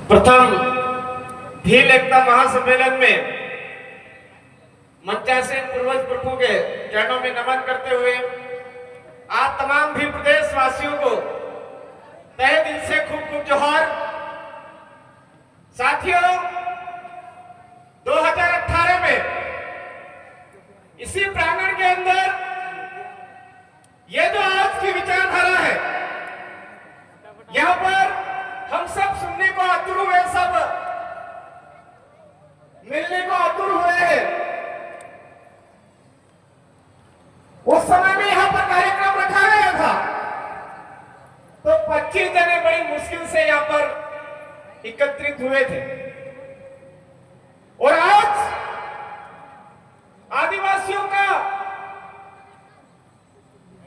प्रथम भील एकता महासम्मेलन में मंचासीन पूर्वज प्रभु के चरणों में नमन करते हुए आप तमाम भी प्रदेश वासियों को तहे दिल से खूब खूब जोहार। साथियों, 2018 में इसी प्रांगण के अंदर ये जो आज की विचारधारा है, यहां पर हम सब सुनने को आतुर हुए, सब मिलने को आतुर हुए हैं। उस समय में यहां पर कार्यक्रम रखा गया था तो 25 जने बड़ी मुश्किल से यहां पर एकत्रित हुए थे और आज आदिवासियों का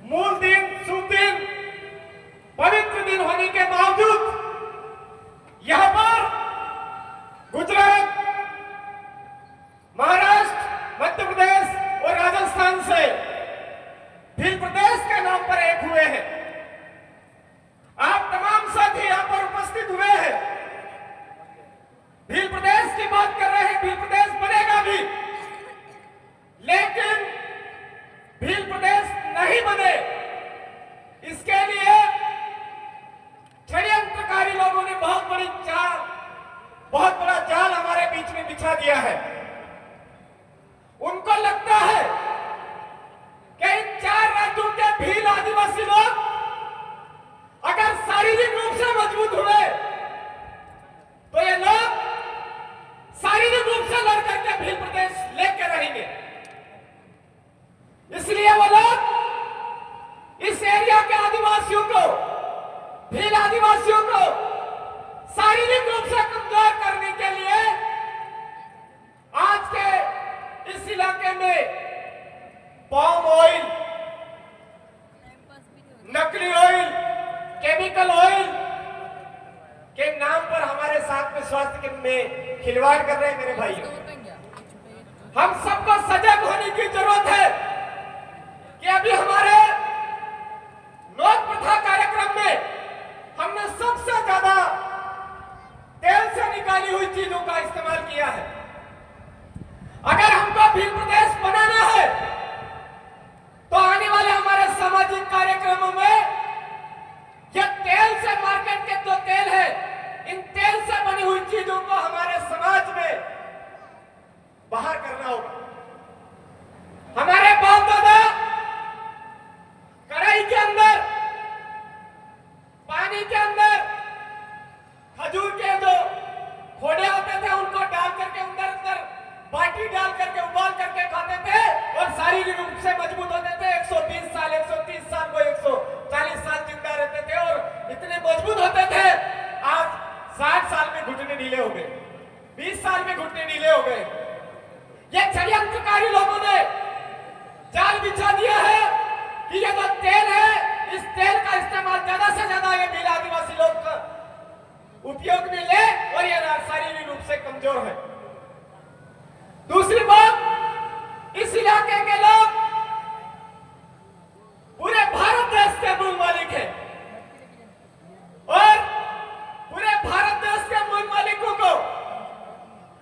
मूल दिन, शुभ दिन, पवित्र दिन होने के बावजूद यहां पर गुजरात, महाराष्ट्र, मध्य प्रदेश और राजस्थान से भील प्रदेश के नाम पर एक हुए हैं। आप तमाम साथी यहां पर उपस्थित हुए हैं। भील प्रदेश की बात कर रहे हैं, भील प्रदेश बनेगा भी, लेकिन भील प्रदेश नहीं बने इसके लिए षड्यंत्रकारी लोगों ने बहुत बड़ा जाल हमारे बीच में बिछा दिया है। उनको लगता है कि इन 4 राज्यों के भील आदिवासी लोग अगर शारीरिक रूप से मजबूत हुए तो ये लोग शारीरिक रूप से लड़कर के भील प्रदेश लेके रहेंगे। इसलिए वो लोग इस एरिया के आदिवासियों को, भील आदिवासियों को शारीरिक रूप से कमजोर करने के लिए आज के इस इलाके में पाम ऑयल, नकली ऑयल, केमिकल ऑयल के नाम पर हमारे साथ में स्वास्थ्य में खिलवाड़ कर रहे हैं। मेरे भाइयों, हम सबको सजग होने की जरूरत है कि अभी हमारे लोक प्रथा कार्यक्रम में हमने सबसे ज्यादा तेल से निकाली हुई चीजों का इस्तेमाल किया है। अगर हमको भील प्रदेश बनाना है तो आने वाले हमारे सामाजिक कार्यक्रमों में यह तेल से, मार्केट के जो तेल है, इन तेल से बनी हुई चीजों को हमारे समाज में बाहर करना होगा। हमारे बाप दादा कढ़ाई के अंदर, पानी के अंदर खजूर के जो खोड़े होते थे उनको डाल करके अंदर बाटी डाल करके उबाल करके खाते थे और शारीरिक रूप से मजबूत होते थे। 120 साल, 130 साल, वो 140 साल जिंदा रहते थे और इतने मजबूत होते थे। आज 60 साल में घुटने ढीले हो गए, 20 साल में घुटने ढीले हो गए। ये षड्यंत्रकारी लोगों ने जाल बिछा दिया है कि ये जो तेल है, इस तेल का इस्तेमाल ज्यादा से ज्यादा ये भील आदिवासी लोग का उपयोग में ले और ये शारीरिक रूप से कमजोर है। दूसरी बात, इस इलाके के लोग पूरे भारत देश के मूल मालिक हैं और पूरे भारत देश के मूल मालिकों को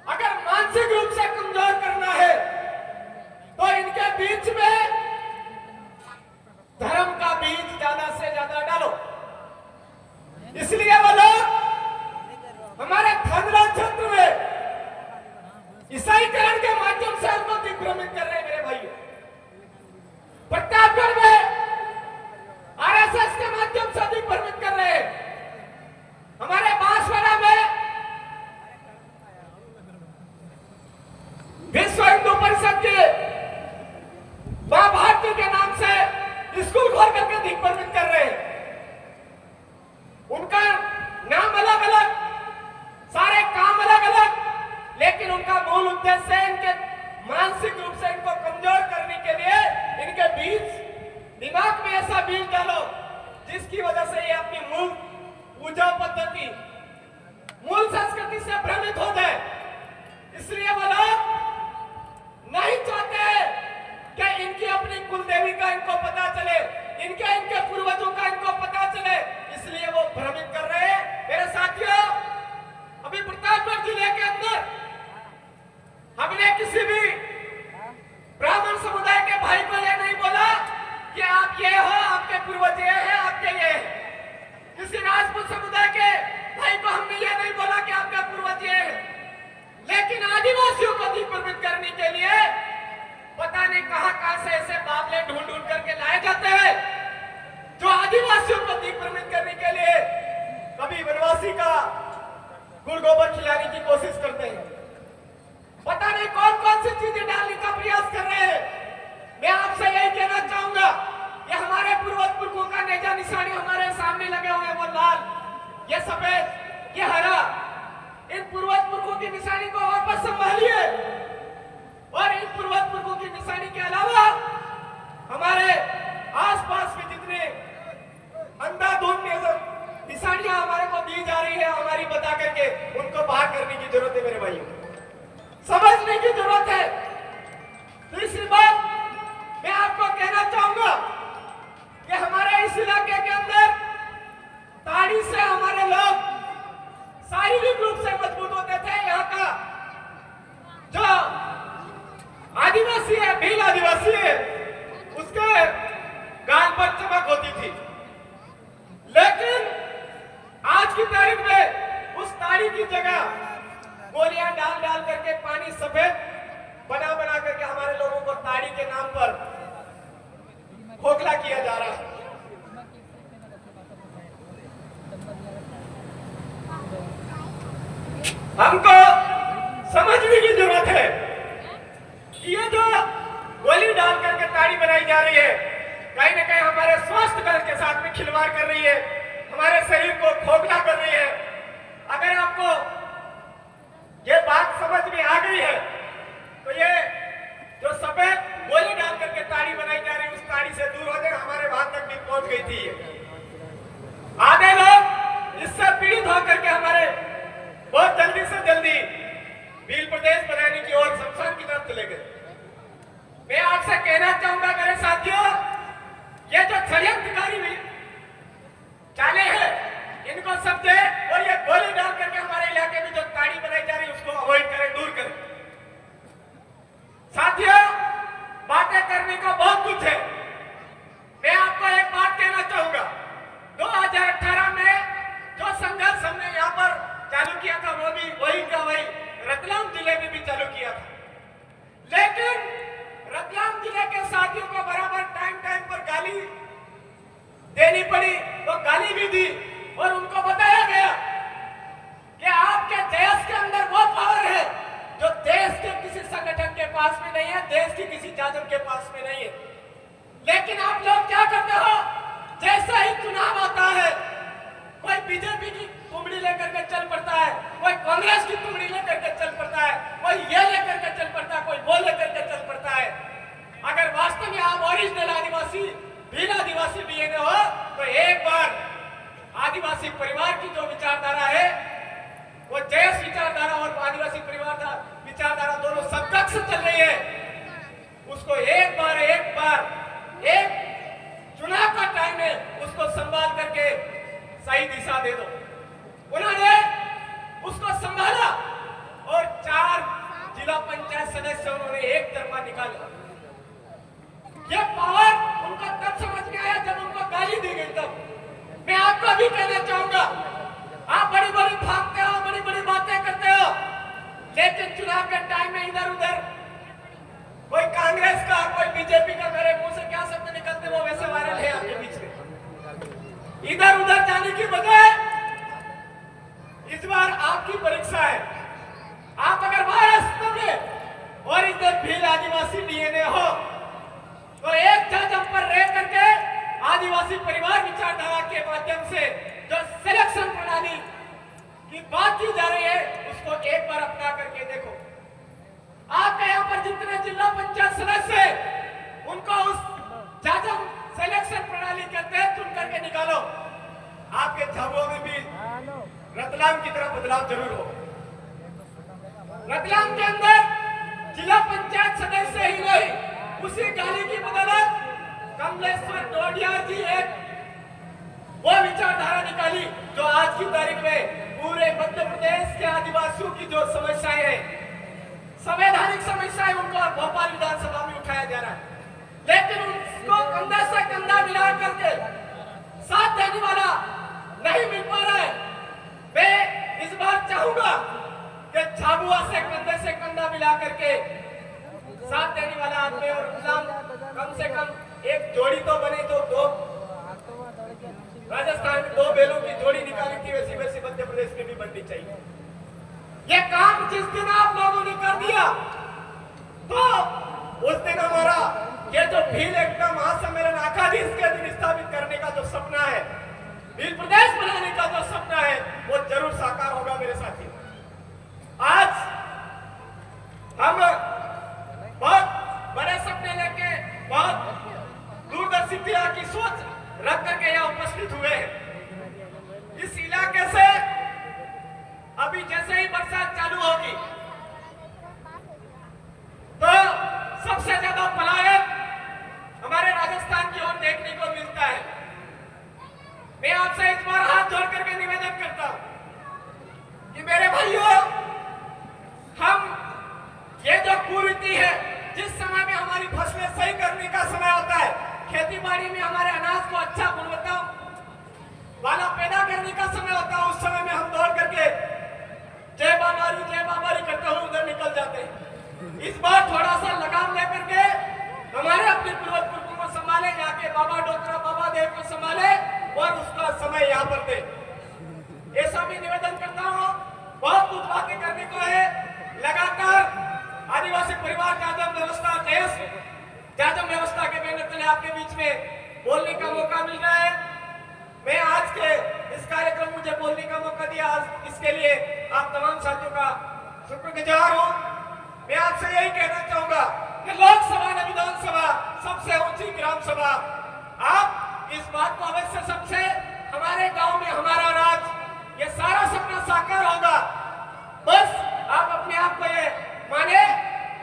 अगर मानसिक रूप से कमजोर करना है तो इनके बीच में धर्म का बीज ज्यादा से ज्यादा डालो। इसलिए वो लोग हमारे खानदान क्षेत्र में ईसाईकरण के माध्यम से हमको दिग्भ्रमित कर रहे हैं। मेरे भाइयों, प्रतापगढ़ में आरएसएस के माध्यम से दिग्भ्रमित कर रहे हैं। हमारे बांसवाड़ा में विश्व हिंदू परिषद के मां भारती के नाम से स्कूल खोल करके दिग्भ्रमित कर रहे हैं। उनका नाम अलग अलग, सारे काम अलग अलग, लेकिन उनका मूल उद्देश्य है इनके मानसिक रूप से इनको कमजोर करने के लिए इनके बीच दिमाग में ऐसा बीज डालो जिसकी वजह से ये अपनी मूल पूजा पद्धति, मूल संस्कृति से भ्रमित हो जाए। इसलिए वो लोग नहीं चाहते कि इनकी अपनी कुलदेवी का इनको पता चले, इनके पूर्वजों का इनको पता चले, इसलिए वो भ्रमित धूल गोबर खिलाने की कोशिश करते हैं, पता नहीं कौन कौन सी चीजें डालने का प्रयास कर रहे हैं। मैं आपसे यही कहना चाहूंगा, ये हमारे पूर्वज पुरखों का नेजा निशानी हमारे सामने लगे हुए, वो लाल, ये सफेद, ये हरा, इन पूर्वज पुरखों की निशानी को वापस संभालिए। और इन पूर्वज पुरखों की निशानी के अलावा हमारे आसपास के जितने अंधाधुंध निशानियां हमारे को दी जा रही है, हमारी बता करके उनको बाहर करने की जरूरत है मेरे भाइयों, समझने की जरूरत है। दूसरी बात मैं आपको कहना चाहूंगा कि हमारे इस इलाके के अंदर ताड़ी से हमारे लोग शारीरिक रूप से मजबूत होते थे। यहाँ का जो आदिवासी है, भील आदिवासी है, उसके गाल पर चमक होती थी। लेकिन आज की तारीख में उस ताड़ी की जगह गोलियां डाल डाल करके पानी सफेद बना बना करके हमारे लोगों को ताड़ी के नाम पर खोखला किया जा रहा है। हमको समझने की जरूरत है कि ये जो गोली डाल करके ताड़ी बनाई जा रही है, कहीं ना कहीं हमारे स्वास्थ्य के साथ में खिलवाड़ कर रही है, हमारे शरीर को खोखला कर रही है। अगर आपको ये बात समझ में आ गई है तो ये जो सफेद गोली डाल करके ताड़ी बनाई जा रही है, उस ताड़ी से दूर हो जाए। हमारे वहां तक भी पहुंच गई थी। आधे लोग इससे पीड़ित होकर के हमारे बहुत जल्दी से जल्दी भील प्रदेश बनाने की ओर शमशान की तरफ चले गए। मैं आपसे कहना चाहूंगा मेरे साथियों, ये जो षड्यंत्रकारी भी चाले हैं, इनको समझे और ये गोली डाल करके हमारे इलाके में जो ताड़ी बनाई जा रही है उसको अवॉइड करें, दूर करें। साथियों, बातें करने का बहुत कुछ है। मैं आपको एक बात कहना चाहूंगा, 2018 में जो संघर्ष हमने यहाँ पर चालू किया था, वो भी वही का वही रतलाम जिले में भी चालू किया था। लेकिन रतलाम जिले के साथियों को बराबर टाइम टाइम पर गाली देनी पड़ी, तो गाली भी दी और उनको बताया गया कि आपके देश के अंदर वो पावर है जो देश के किसी संगठन के पास में नहीं है, देश की किसी जाजम के पास में नहीं है। लेकिन आप लोग क्या करते हो, जैसा ही चुनाव आता है कोई बीजेपी की तुमड़ी लेकर के चल पड़ता है, कोई कांग्रेस की तुमड़ी लेकर के चल पड़ता है, कोई ये लेकर के चल पड़ता है, कोई वो लेकर के चल पड़ता है। अगर वास्तव में आप ओरिजिनल आदिवासी भील आदिवासी डीएनए हो तो एक बार आदिवासी परिवार की जो विचारधारा है, वो जैस विचारधारा और आदिवासी परिवार विचारधारा दोनों समकक्ष चल रही है, उसको एक बार एक चुनाव का टाइम है, उसको संभाल करके सही दिशा दे दो। उन्होंने उसको संभाला और 4 जिला पंचायत सदस्य उन्होंने एक तरफा निकाला। ये पावर उनको तब समझ में आया जब उनको गाली दी गई। तब मैं आपको भी कहना चाहूंगा, आप बड़ी बड़ी भागते हो, बड़ी बड़ी बातें करते हो, लेकिन चुनाव के टाइम में इधर उधर कोई कांग्रेस का, कोई बीजेपी का, मेरे मुंह से क्या शब्द निकलते वो वैसे वायरल है आपके बीच में। इधर उधर जाने की बजाय इस बार आपकी परीक्षा है। आप अगर महाराष्ट्र में और इधर भील आदिवासी डीएनए हो तो एक जाजम पर रह करके आदिवासी परिवार विचारधारा के माध्यम से जो सिलेक्शन प्रणाली की बात की जा रही है, उसको एक बार अपना करके देखो। आपके यहाँ पर जितने जिला पंचायत सदस्य हैं, उनको उस जाजम सिलेक्शन प्रणाली के तहत चुन करके निकालो। आपके झाबुओं में भी रतलाम की तरफ बदलाव जरूर हो। रतलाम के अंदर जिला पंचायत सदस्य ही नहीं, उसी गाली की बदौलत कमलेश्वर डोडियार जी एक वो विचारधारा निकाली जो आज की तारीख में पूरे मध्य प्रदेश के आदिवासियों की जो समस्याएं हैं, संवैधानिक समस्याएं, उनको भोपाल विधानसभा में उठाया जा रहा है। लेकिन उसको कंधे से कंधा मिला करके साथ देने वाला नहीं मिल पा रहा है। मैं इस बार चाहूंगा कि झाबुआ से कंधा मिला करके साथ देने वाला आदमी और कम से कम एक जोड़ी तो बने, जो दो राजस्थान में 2 बैलों की जोड़ी निकाली थी, वैसी वैसी मध्य प्रदेश में भी बननी चाहिए। जिस दिन आप लोगों ने कर दिया, तो उस दिन हमारा ये जो भील एकता महासम्मेलन अखाड़ीज के दिन स्थापित करने का जो सपना है, भील प्रदेश बनाने का जो सपना है, वो जरूर साकार होगा मेरे साथी। आज हम बहुत बड़े सपने लेके, बहुत दूरदर्शिता की सोच रख करके यहाँ उपस्थित हुए हैं। इस इलाके से अभी जैसे ही बरसात चालू होगी तो सबसे ज्यादा पलायन हमारे राजस्थान की ओर देखने को मिलता है। मैं आपसे इस बार हाथ जोड़ करके निवेदन करता हूं कि मेरे भाइयों, हम ये जो कुरीति है, जिस समय में हमारी फसलें सही करने का समय होता है, खेती बाड़ी में हमारे अनाज को अच्छा गुणवत्ता वाला पैदा करने का समय होता है, उस समय में हम दौड़ करके जय बाबारी करते हुए उधर निकल जाते हैं। इस बार थोड़ा सा लगाम लेकर के हमारे अपने पूर्वज पुरखों को संभाले, जाके बाबा डोकरा बाबा देव को संभाले और उसका समय यहाँ पर दे। ऐसा भी निवेदन करता हूँ। बहुत कुछ बातें करने को है। लगातार आदिवासी परिवार जाजम व्यवस्था के बैनर तले आपके बीच में बोलने का मौका मिल रहा है। मैं आज के इस कार्यक्रम मुझे बोलने का मौका दिया, आज इसके लिए आप तमाम साथियों का शुक्रगुजार हूँ। मैं आपसे यही कहना चाहूंगा कि लोकसभा ने विधानसभा सबसे ऊंची ग्राम सभा, आप इस बात को अवश्य सबसे, हमारे गांव में हमारा राज, ये सारा सपना साकार होगा। बस आप अपने आप को ये माने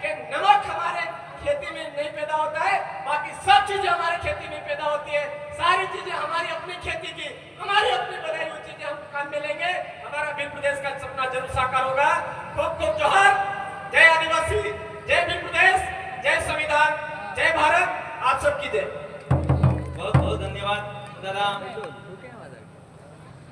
कि नमक हमारे खेती में नहीं पैदा होता है, बाकी सब चीजें हमारे खेती में पैदा होती है। सारी चीजें हमारी अपनी खेती की, हमारी अपनी बनाई हुई चीजें हम काम में लेंगे, हमारा भील प्रदेश का सपना जरूर साकार होगा। खूब खूब जोहार। जय आदिवासी, जय भील प्रदेश, जय संविधान, जय भारत। आप सबकी जय। बहुत बहुत धन्यवाद दादा।